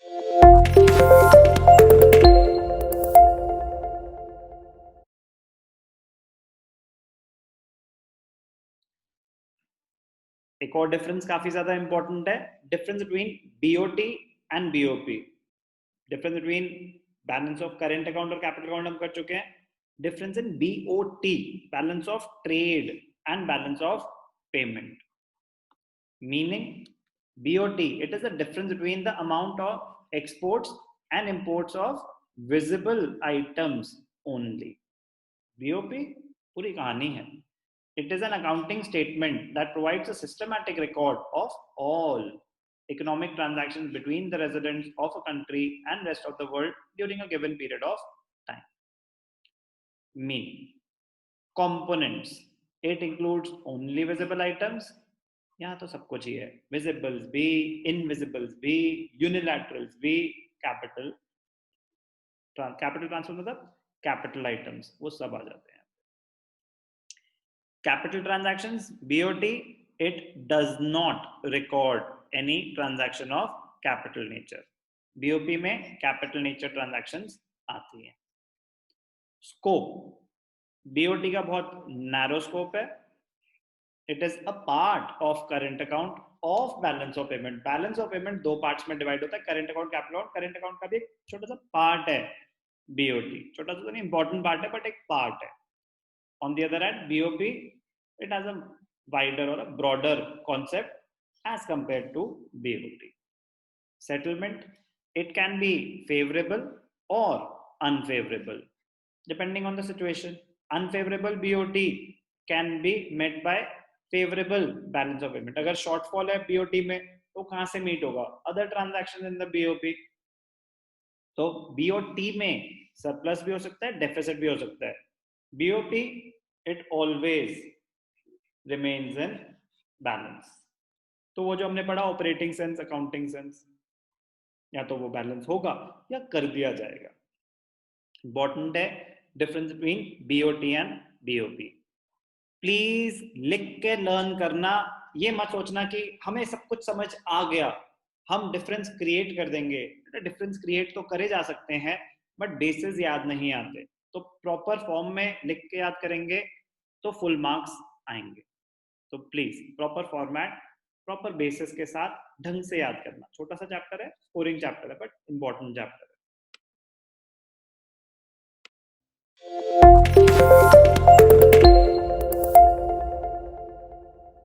एक और डिफरेंस काफी ज्यादा इंपॉर्टेंट है, difference between BOT and BOP. Difference between balance of current account और कैपिटल अकाउंट हम कर चुके हैं। Difference in BOT, balance of trade and balance of payment. Meaning BOT, it is the difference between the amount of exports and imports of visible items only. BOP पूरी कहानी है. It is an accounting statement that provides a systematic record of all economic transactions between the residents of a country and rest of the world during a given period of time. Meaning, components, it includes only visible items. यहाँ तो सब कुछ ही है, विजिबल्स भी, invisibles भी, यूनिलैटरल्स भी, capital transfer मतलब capital items, वो सब आ जाते हैं। Capital transactions, BOT, it does not record any transaction of capital nature. BOP में कैपिटल नेचर ट्रांजैक्शंस आती हैं। स्कोप, BOT का बहुत नैरो स्कोप है। It is a part of current account of balance of payment. Balance of payment दो parts में divide होता है, current account, capital account. Current account का भी एक छोटा सा part है BOT, छोटा सा तो नहीं, important part है but एक part है. On the other hand, BOP, it has a wider or a broader concept as compared to BOT. Settlement, it can be favorable or unfavorable depending on the situation. Unfavorable BOT can be met by favourable balance of payment. अगर shortfall है BOT में तो कहां से meet होगा? Other transaction in the BOP. तो BOT में surplus भी हो सकता है, डेफिसिट भी हो सकता है। BOP it always remains in balance. तो वो जो हमने पढ़ा ऑपरेटिंग सेंस, अकाउंटिंग सेंस, या तो वो बैलेंस होगा या कर दिया जाएगा। इंपॉर्टेंट है difference between BOT and BOP. Please लिख के लर्न करना, ये मत सोचना कि हमें सब कुछ समझ आ गया, हम डिफरेंस क्रिएट कर देंगे। डिफरेंस क्रिएट तो करे जा सकते हैं बट बेसिस याद नहीं आते। तो प्रॉपर फॉर्म में लिख के याद करेंगे तो फुल मार्क्स आएंगे। तो please proper format, proper basis के साथ ढंग से याद करना। छोटा सा चैप्टर है, स्कोरिंग चैप्टर है बट इंपॉर्टेंट चैप्टर है।